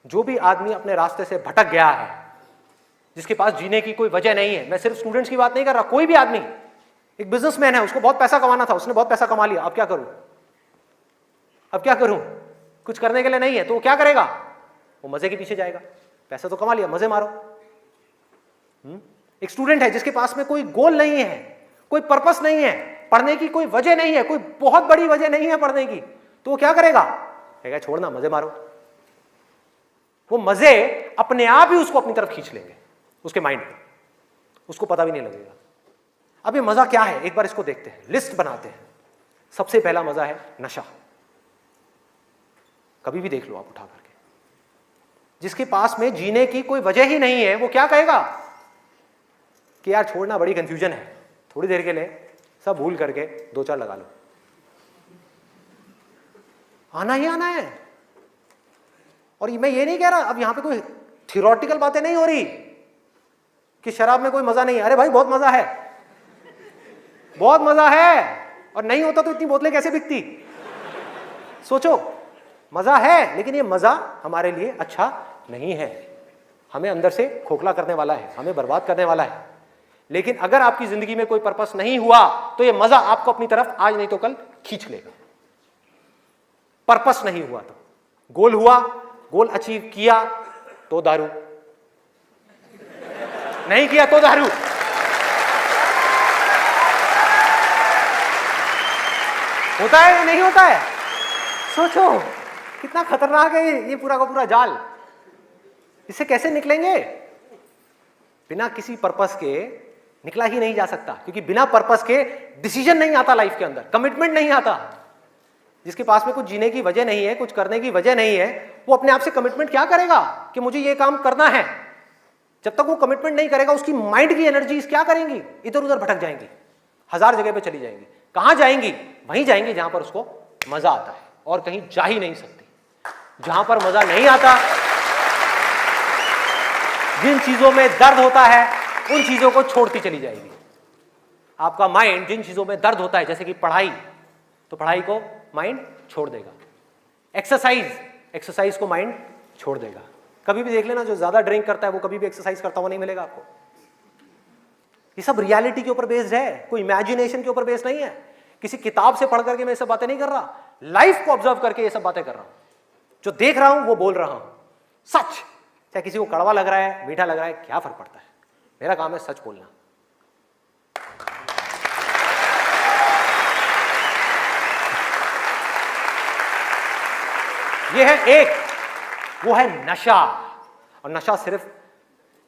जो भी आदमी अपने रास्ते से भटक गया है, जिसके पास जीने की कोई वजह नहीं है, मैं सिर्फ स्टूडेंट्स की बात नहीं कर रहा, कोई भी आदमी, एक बिजनेसमैन है, उसको बहुत पैसा कमाना था, उसने बहुत पैसा कमा लिया, अब क्या करूं, अब क्या करूं, कुछ करने के लिए नहीं है, तो वो क्या करेगा? वो मजे के पीछे जाएगा। पैसा तो कमा लिया, मजे मारो। एक स्टूडेंट है जिसके पास में कोई गोल नहीं है, कोई पर्पस नहीं है, पढ़ने की कोई वजह नहीं है, कोई बहुत बड़ी वजह नहीं है पढ़ने की, तो वो क्या करेगा? कहेगा छोड़ना, मजे मारो। वो मजे अपने आप ही उसको अपनी तरफ खींच लेंगे, उसके माइंड में, उसको पता भी नहीं लगेगा। अब ये मजा क्या है, एक बार इसको देखते हैं, लिस्ट बनाते हैं। सबसे पहला मजा है नशा। कभी भी देख लो आप उठा करके, जिसके पास में जीने की कोई वजह ही नहीं है, वो क्या कहेगा कि यार छोड़ना, बड़ी कंफ्यूजन है, थोड़ी देर के लिए सब भूल करके 2-4 लगा लो। आना ही आना है। और मैं ये नहीं कह रहा, अब यहां पे कोई थियोरेटिकल बातें नहीं हो रही कि शराब में कोई मजा नहीं है। अरे भाई बहुत मजा है, बहुत मजा है। और नहीं होता तो इतनी बोतलें कैसे बिकती? सोचो, मजा है, लेकिन ये मजा हमारे लिए अच्छा नहीं है, हमें अंदर से खोखला करने वाला है, हमें बर्बाद करने वाला है। लेकिन अगर आपकी जिंदगी में कोई पर्पस नहीं हुआ तो ये मजा आपको अपनी तरफ आज नहीं तो कल खींच लेगा। पर्पस नहीं हुआ तो, गोल हुआ, गोल अचीव किया तो दारू, नहीं किया तो दारू। होता है या नहीं होता है? सोचो कितना खतरनाक है ये पूरा का पूरा जाल। इससे कैसे निकलेंगे? बिना किसी पर्पस के निकला ही नहीं जा सकता, क्योंकि बिना पर्पस के डिसीजन नहीं आता लाइफ के अंदर, कमिटमेंट नहीं आता। जिसके पास में कुछ जीने की वजह नहीं है, कुछ करने की वजह नहीं है, वो अपने आप से कमिटमेंट क्या करेगा कि मुझे ये काम करना है? जब तक वो कमिटमेंट नहीं करेगा, उसकी माइंड की एनर्जीज क्या करेंगी? इधर उधर भटक जाएंगी, 1000 जगह पे चली जाएंगी। कहां जाएंगी? वहीं जाएंगी जहां पर उसको मजा आता है, और कहीं जा ही नहीं सकती। जहां पर मजा नहीं आता, जिन चीजों में दर्द होता है, उन चीजों को छोड़ती चली जाएगी। आपका माइंड जिन चीजों में दर्द होता है, जैसे कि पढ़ाई, तो पढ़ाई को माइंड छोड़ देगा। एक्सरसाइज को माइंड छोड़ देगा। कभी भी देख लेना, जो ज्यादा ड्रिंक करता है वो कभी भी एक्सरसाइज करता हुआ नहीं मिलेगा आपको। ये सब रियलिटी के ऊपर बेस्ड है, कोई इमेजिनेशन के ऊपर बेस्ड नहीं है। किसी किताब से पढ़ करके मैं ये सब बातें नहीं कर रहा, लाइफ को ऑब्जर्व करके ये सब बातें कर रहा हूं। जो देख रहा हूं वो बोल रहा हूं, सच। चाहे किसी को कड़वा लग रहा है, मीठा लग रहा है, क्या फर्क पड़ता है? मेरा काम है सच बोलना। ये है एक, वो है नशा। और नशा सिर्फ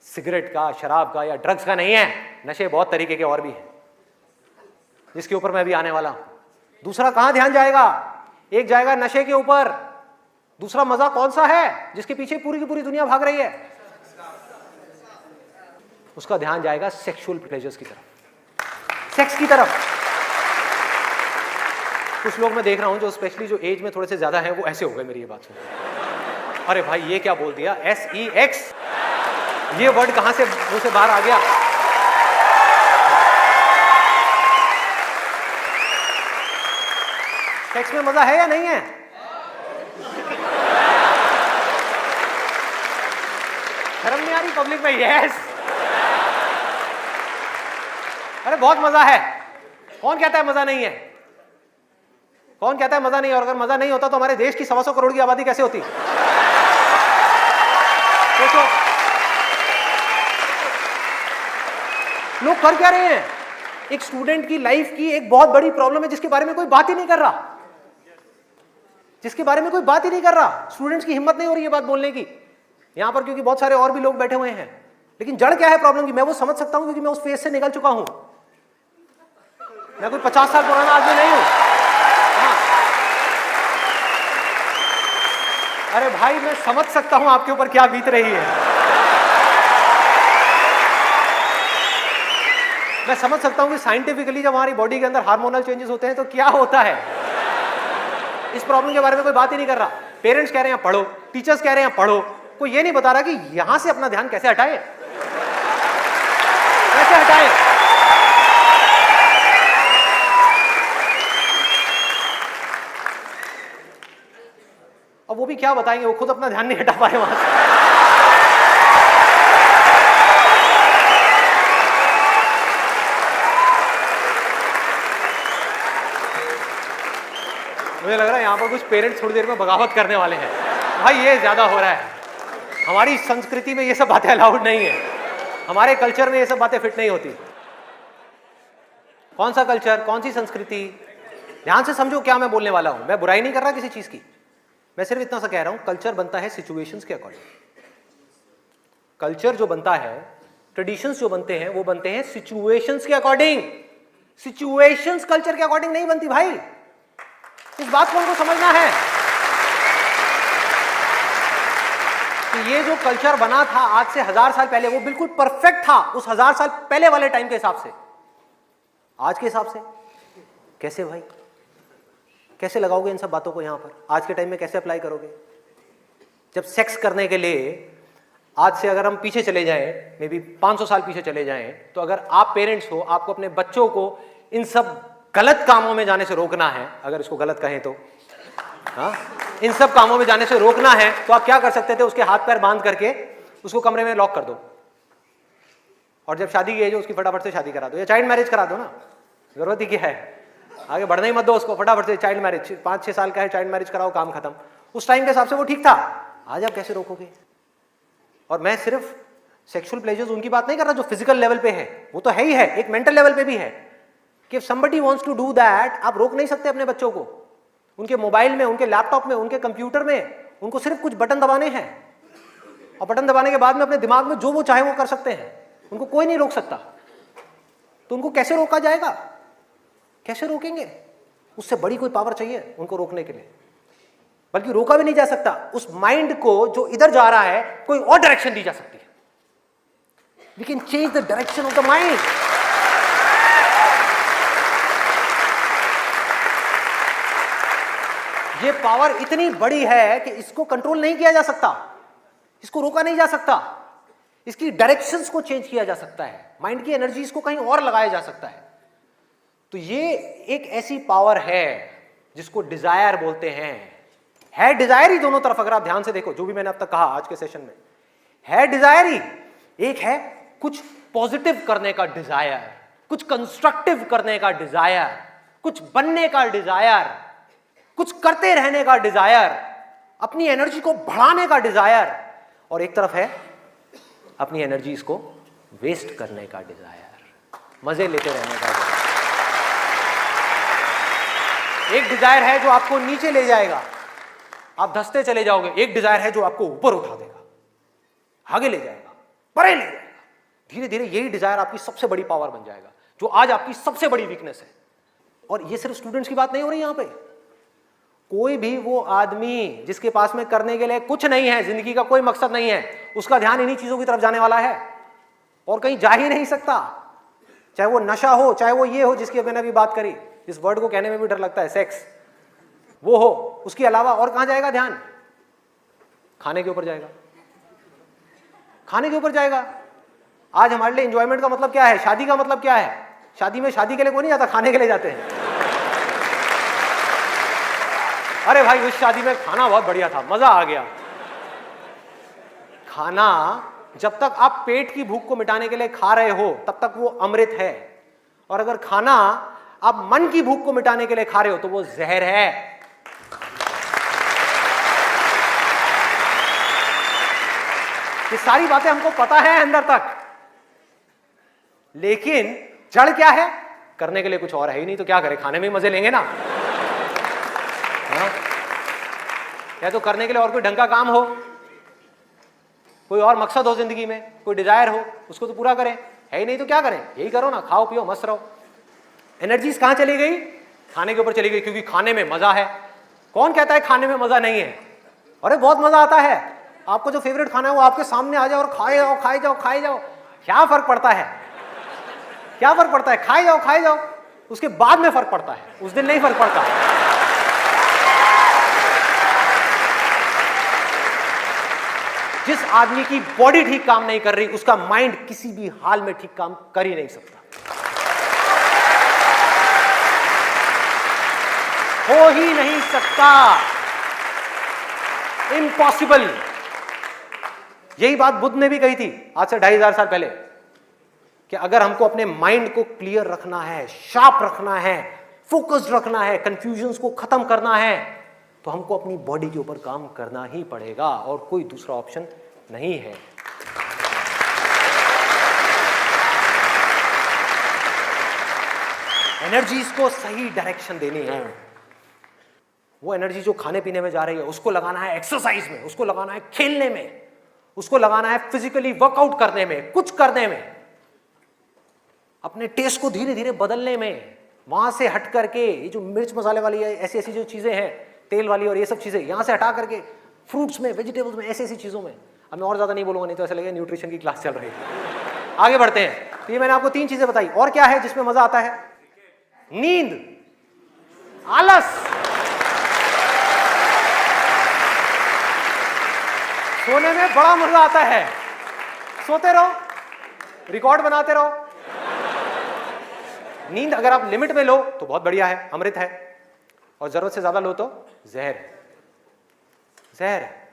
सिगरेट का, शराब का या ड्रग्स का नहीं है। नशे बहुत तरीके के और भी हैं, जिसके ऊपर मैं भी आने वाला हूं। दूसरा कहां ध्यान जाएगा? एक जाएगा नशे के ऊपर, दूसरा मजा कौन सा है जिसके पीछे पूरी की पूरी दुनिया भाग रही है? उसका ध्यान जाएगा सेक्सुअल प्लेजर्स की तरफ, सेक्स की तरफ। कुछ लोग मैं देख रहा हूं जो स्पेशली जो एज में थोड़े से ज्यादा हैं, वो ऐसे हो गए मेरी ये बात सुन। अरे भाई ये क्या बोल दिया? SEX, ये वर्ड कहां से मुंह से बाहर आ गया? सेक्स में मजा है या नहीं है? शर्म नहीं आ रही पब्लिक में? यस। अरे बहुत मजा है। कौन कहता है मजा नहीं है? कौन कहता है मजा नहीं है? और अगर मजा नहीं होता तो हमारे देश की 125 करोड़ की आबादी कैसे होती? सोचो, लोग कर क्या रहे हैं? एक स्टूडेंट की लाइफ की एक बहुत बड़ी प्रॉब्लम है जिसके बारे में कोई बात ही नहीं कर रहा, जिसके बारे में कोई बात ही नहीं कर रहा। स्टूडेंट्स की हिम्मत नहीं हो रही है बात बोलने की यहां पर, क्योंकि बहुत सारे और भी लोग बैठे हुए हैं। लेकिन जड़ क्या है प्रॉब्लम की? मैं वो समझ सकता हूं, क्योंकि मैं उस फेज से निकल चुका हूं। मैं कोई 50 साल पुराना आदमी नहीं हूं। हाँ। अरे भाई मैं समझ सकता हूं आपके ऊपर क्या बीत रही है। मैं समझ सकता हूं कि साइंटिफिकली जब हमारी बॉडी के अंदर हार्मोनल चेंजेस होते हैं तो क्या होता है। इस प्रॉब्लम के बारे में कोई बात ही नहीं कर रहा। पेरेंट्स कह रहे हैं पढ़ो, टीचर्स कह रहे हैं पढ़ो, कोई ये नहीं बता रहा कि यहां से अपना ध्यान कैसे हटाए, कैसे हटाए। अब वो भी क्या बताएंगे, वो खुद अपना ध्यान नहीं हटा पाए वहां से। मुझे लग रहा है यहां पर कुछ पेरेंट्स थोड़ी देर में बगावत करने वाले हैं। भाई ये ज्यादा हो रहा है। हमारी संस्कृति में ये सब बातें अलाउड नहीं है, हमारे कल्चर में ये सब बातें फिट नहीं होती। कौन सा कल्चर, कौन सी संस्कृति? ध्यान से समझो क्या मैं बोलने वाला हूं। मैं बुराई नहीं कर रहा किसी चीज की, मैं सिर्फ इतना सा कह रहा हूं, कल्चर बनता है सिचुएशंस के अकॉर्डिंग। कल्चर जो बनता है, ट्रेडिशंस जो बनते हैं, वो बनते हैं सिचुएशंस के अकॉर्डिंग। सिचुएशंस कल्चर के अकॉर्डिंग नहीं बनती भाई, इस बात को हमको समझना है कि ये जो कल्चर बना था आज से 1000 साल पहले वो बिल्कुल परफेक्ट था उस 1000 साल पहले वाले टाइम के हिसाब से। आज के हिसाब से कैसे भाई, कैसे लगाओगे इन सब बातों को यहां पर, आज के टाइम में कैसे अप्लाई करोगे? जब सेक्स करने के लिए आज से अगर हम पीछे चले जाएं, मे बी 500 साल पीछे चले जाएं, तो अगर आप पेरेंट्स हो, आपको अपने बच्चों को इन सब गलत कामों में जाने से रोकना है, अगर इसको गलत कहें तो, हाँ, इन सब कामों में जाने से रोकना है, तो आप क्या कर सकते थे? उसके हाथ पैर बांध करके उसको कमरे में लॉक कर दो, और जब शादी की एज हो उसकी फटाफट से शादी करा दो, या चाइल्ड मैरिज करा दो ना, जरूरत ही क्या है, आगे बढ़ने ही मत दो उसको, फटाफट से चाइल्ड मैरिज, 5-6 साल का है, चाइल्ड मैरिज कराओ, काम खत्म। उस टाइम के हिसाब से वो ठीक था, आज आप कैसे रोकोगे? और मैं सिर्फ सेक्सुअल प्लेजर्स उनकी बात नहीं कर रहा जो फिजिकल लेवल पे है, वो तो है ही है, एक मेंटल लेवल पे भी है कि somebody wants to do that, आप रोक नहीं सकते अपने बच्चों को। उनके मोबाइल में, उनके लैपटॉप में, उनके कंप्यूटर में उनको सिर्फ कुछ बटन दबाने हैं, और बटन दबाने के बाद में अपने दिमाग में जो वो चाहे वो कर सकते हैं, उनको कोई नहीं रोक सकता। तो उनको कैसे रोका जाएगा? कैसे रोकेंगे? उससे बड़ी कोई पावर चाहिए उनको रोकने के लिए, बल्कि रोका भी नहीं जा सकता। उस माइंड को जो इधर जा रहा है कोई और डायरेक्शन दी जा सकती है। We can change the direction of the mind. ये पावर इतनी बड़ी है कि इसको कंट्रोल नहीं किया जा सकता, इसको रोका नहीं जा सकता, इसकी डायरेक्शंस को चेंज किया जा सकता है, माइंड की एनर्जीज को कहीं और लगाया जा सकता है। तो ये एक ऐसी पावर है जिसको डिजायर बोलते हैं। है डिजायर ही दोनों तरफ, अगर आप ध्यान से देखो जो भी मैंने अब तक कहा आज के सेशन में, है डिजायर ही। एक है कुछ पॉजिटिव करने का डिजायर, कुछ कंस्ट्रक्टिव करने का डिजायर, कुछ बनने का डिजायर, कुछ करते रहने का डिजायर, अपनी एनर्जी को बढ़ाने का डिजायर, और एक तरफ है अपनी एनर्जीज को वेस्ट करने का डिजायर, मजे लेते रहने का डिजायर। एक डिजायर है जो आपको नीचे ले जाएगा, आप धंसते चले जाओगे। एक डिजायर है जो आपको ऊपर उठा देगा, आगे ले जाएगा, परे ले जाएगा। धीरे धीरे यही डिजायर आपकी सबसे बड़ी पावर बन जाएगा, जो आज आपकी सबसे बड़ी वीकनेस है। और ये सिर्फ स्टूडेंट्स की बात नहीं हो रही यहां पे, कोई भी वो आदमी जिसके पास में करने के लिए कुछ नहीं है, जिंदगी का कोई मकसद नहीं है, उसका ध्यान इन्हीं चीजों की तरफ जाने वाला है और कहीं जा ही नहीं सकता। चाहे वो नशा हो, चाहे वो ये हो जिसकी मैंने अभी बात करी, इस वर्ड को कहने में भी डर लगता है, सेक्स, वो हो, उसके अलावा और कहां जाएगा ध्यान? खाने के ऊपर जाएगा, खाने के ऊपर जाएगा। आज हमारे लिए एंजॉयमेंट का मतलब क्या है? शादी का मतलब क्या है? शादी में शादी के लिए कोई नहीं जाता, खाने के लिए जाते हैं। अरे भाई उस शादी में खाना बहुत बढ़िया था, मजा आ गया। खाना जब तक आप पेट की भूख को मिटाने के लिए खा रहे हो तब तक वो अमृत है, और अगर खाना आप मन की भूख को मिटाने के लिए खा रहे हो तो वो जहर है। ये सारी बातें हमको पता है अंदर तक, लेकिन जड़ क्या है? करने के लिए कुछ और है ही नहीं, तो क्या करें? खाने में ही मजे लेंगे ना। हाँ? या तो करने के लिए और कोई ढंग का काम हो, कोई और मकसद हो जिंदगी में, कोई डिजायर हो, उसको तो पूरा करें। है ही नहीं तो क्या करें? यही करो ना, खाओ पियो मस्त रहो। एनर्जीज कहां चली गई? खाने के ऊपर चली गई, क्योंकि खाने में मजा है। कौन कहता है खाने में मजा नहीं है? अरे बहुत मजा आता है। आपको जो फेवरेट खाना है वो आपके सामने आ जाए और खाए जाओ खाए जाओ खाए जाओ, क्या फर्क पड़ता है? क्या फर्क पड़ता है? खाए जाओ खाए जाओ, उसके बाद में फर्क पड़ता है, उस दिन नहीं फर्क पड़ता। जिस आदमी की बॉडी ठीक काम नहीं कर रही, उसका माइंड किसी भी हाल में ठीक काम कर ही नहीं सकता, हो ही नहीं सकता, इम्पॉसिबल। यही बात बुद्ध ने भी कही थी आज से 2500 साल पहले, कि अगर हमको अपने माइंड को क्लियर रखना है, शार्प रखना है, फोकस्ड रखना है, कंफ्यूजन्स को खत्म करना है, तो हमको अपनी बॉडी के ऊपर काम करना ही पड़ेगा, और कोई दूसरा ऑप्शन नहीं है। एनर्जीज को सही डायरेक्शन देनी है। वो एनर्जी जो खाने पीने में जा रही है उसको लगाना है एक्सरसाइज में, उसको लगाना है खेलने में, उसको लगाना है फिजिकली वर्कआउट करने में, कुछ करने में। अपने टेस्ट को धीरे धीरे बदलने में, वहां से हट करके ये जो मिर्च मसाले वाली ऐसी ऐसी जो चीजें हैं, तेल वाली और ये सब चीजें, यहां से हटा करके फ्रूट्स में, वेजिटेबल्स में, ऐसी ऐसी चीजों में। अब मैं और ज्यादा नहीं बोलूंगा, नहीं तो ऐसा लगेगा न्यूट्रिशन की क्लास चल रही है। आगे बढ़ते हैं। तो ये मैंने आपको 3 चीजें बताई। और क्या है जिसमें मजा आता है? नींद, आलस, सोने में बड़ा मजा आता है। सोते रहो, रिकॉर्ड बनाते रहो। नींद अगर आप लिमिट में लो तो बहुत बढ़िया है, अमृत है, और जरूरत से ज्यादा लो तो जहर है, जहर है।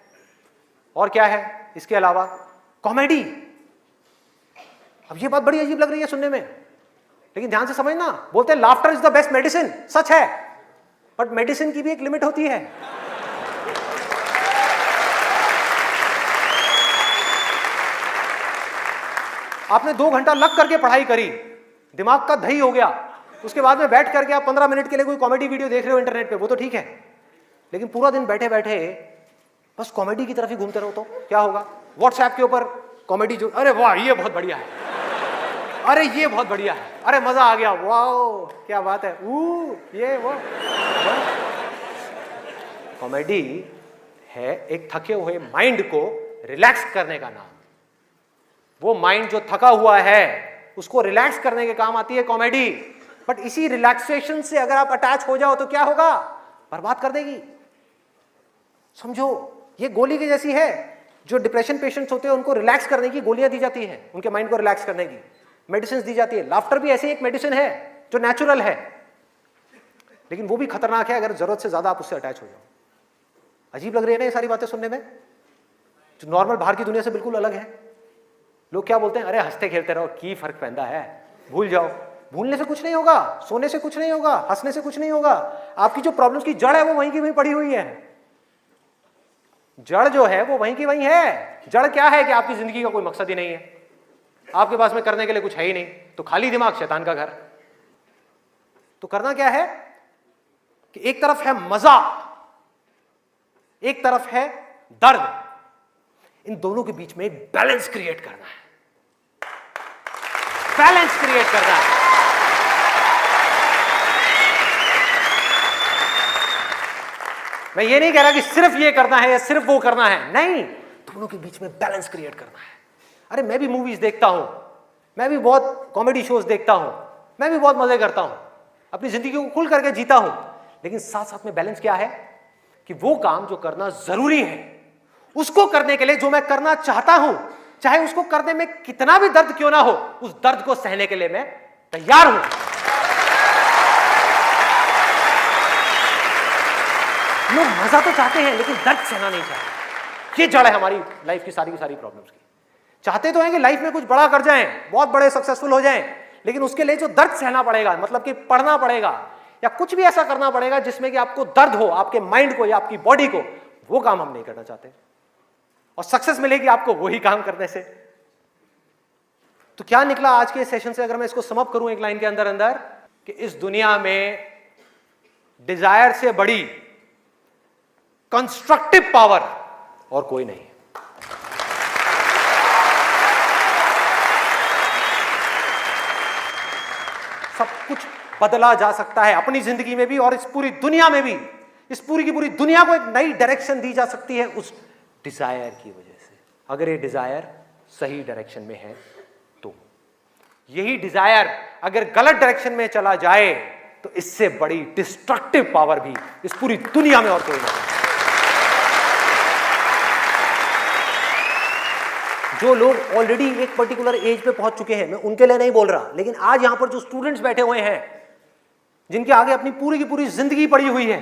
और क्या है इसके अलावा? कॉमेडी। अब ये बात बड़ी अजीब लग रही है सुनने में, लेकिन ध्यान से समझना, बोलते हैं laughter is the best medicine. सच है, बट मेडिसिन की भी एक लिमिट होती है। आपने 2 घंटा लग करके पढ़ाई करी, दिमाग का दही हो गया, उसके बाद में बैठ करके आप 15 मिनट के लिए कोई कॉमेडी वीडियो देख रहे हो इंटरनेट पे, वो तो ठीक है, लेकिन पूरा दिन बैठे बैठे बस कॉमेडी की तरफ ही घूमते रहो तो क्या होगा? व्हाट्सएप के ऊपर कॉमेडी जो, अरे वाह ये बहुत बढ़िया है, अरे ये बहुत बढ़िया है, अरे मजा आ गया, वाह क्या बात है, ये वो। कॉमेडी है एक थके हुए माइंड को रिलैक्स करने का नाम। वो माइंड जो थका हुआ है उसको रिलैक्स करने के काम आती है कॉमेडी। बट इसी रिलैक्सेशन से अगर आप अटैच हो जाओ तो क्या होगा? बर्बाद कर देगी। समझो, ये गोली की जैसी है। जो डिप्रेशन पेशेंट्स होते हैं उनको रिलैक्स करने की गोलियां दी जाती हैं, उनके माइंड को रिलैक्स करने की मेडिसिन दी जाती है। लाफ्टर भी ऐसी एक मेडिसिन है जो नेचुरल है, लेकिन वो भी खतरनाक है अगर जरूरत से ज्यादा आप उससे अटैच हो जाओ। अजीब लग रही है ना ये सारी बातें सुनने में, जो नॉर्मल बाहर की दुनिया से बिल्कुल अलग है। लोग क्या बोलते हैं? अरे हंसते खेलते रहो, की फर्क पैदा है, भूल जाओ। भूलने से कुछ नहीं होगा, सोने से कुछ नहीं होगा, हंसने से कुछ नहीं होगा। आपकी जो प्रॉब्लम्स की जड़ है वो वहीं की वहीं पड़ी हुई है। जड़ जो है वो वहीं की वहीं है। जड़ क्या है कि आपकी जिंदगी का कोई मकसद ही नहीं है, आपके पास में करने के लिए कुछ है ही नहीं, तो खाली दिमाग शैतान का घर। तो करना क्या है कि एक तरफ है मजा, एक तरफ है दर्द, इन दोनों के बीच में एक बैलेंस क्रिएट करना है। बैलेंस क्रिएट करना है। मैं ये नहीं कह रहा कि सिर्फ ये करना है या सिर्फ वो करना है, नहीं, दोनों के बीच में बैलेंस क्रिएट करना है। अरे मैं भी मूवीज देखता हूं, मैं भी बहुत कॉमेडी शोज देखता हूं, मैं भी बहुत मजे करता हूं, अपनी जिंदगी को खुल करके जीता हूं, लेकिन साथ साथ में बैलेंस क्या है कि वो काम जो करना जरूरी है उसको करने के लिए जो मैं करना चाहता हूं, चाहे उसको करने में कितना भी दर्द क्यों ना हो, उस दर्द को सहने के लिए मैं तैयार हूं। लोग मजा तो चाहते हैं लेकिन दर्द सहना नहीं चाहते। ये जड़ है हमारी लाइफ की सारी प्रॉब्लम्स की। चाहते तो हैं कि लाइफ में कुछ बड़ा कर जाएं, बहुत बड़े सक्सेसफुल हो जाएं, लेकिन उसके लिए जो दर्द सहना पड़ेगा, मतलब कि पढ़ना पड़ेगा या कुछ भी ऐसा करना पड़ेगा जिसमें कि आपको दर्द हो, आपके माइंड को या आपकी बॉडी को, वो काम हम नहीं करना चाहते। और सक्सेस मिलेगी आपको वही काम करने से। तो क्या निकला आज के सेशन से, अगर मैं इसको समअप करूं एक लाइन के अंदर अंदर, कि इस दुनिया में डिजायर से बड़ी कंस्ट्रक्टिव पावर और कोई नहीं है। सब कुछ बदला जा सकता है अपनी जिंदगी में भी और इस पूरी दुनिया में भी। इस पूरी की पूरी दुनिया को एक नई डायरेक्शन दी जा सकती है उस डिजायर की वजह से, अगर ये डिजायर सही डायरेक्शन में है तो। यही डिजायर अगर गलत डायरेक्शन में चला जाए तो इससे बड़ी डिस्ट्रक्टिव पावर भी इस पूरी दुनिया में और कोई नहीं। जो लोग ऑलरेडी एक पर्टिकुलर एज पे पहुंच चुके हैं, मैं उनके लिए नहीं बोल रहा, लेकिन आज यहां पर जो स्टूडेंट्स बैठे हुए हैं जिनके आगे अपनी पूरी की पूरी जिंदगी पड़ी हुई है,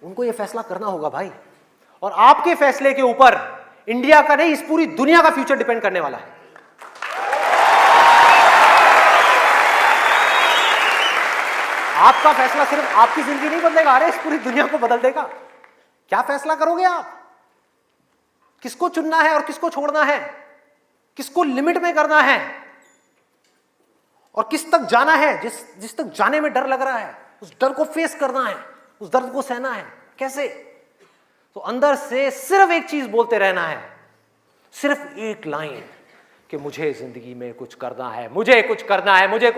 उनको यह फैसला करना होगा भाई। और आपके फैसले के ऊपर इंडिया का नहीं, इस पूरी दुनिया का फ्यूचर डिपेंड करने वाला है। आपका फैसला सिर्फ आपकी जिंदगी नहीं बदलेगा, अरे इस पूरी दुनिया को बदल देगा। क्या फैसला करोगे आप? किसको चुनना है और किसको छोड़ना है, किसको लिमिट में करना है और किस तक जाना है। जिस तक जाने में डर लग रहा है, उस डर को फेस करना है, उस दर्द को सहना है। कैसे? तो अंदर से सिर्फ एक चीज बोलते रहना है, सिर्फ एक लाइन, कि मुझे जिंदगी में कुछ करना है, मुझे कुछ करना है, मुझे कुछ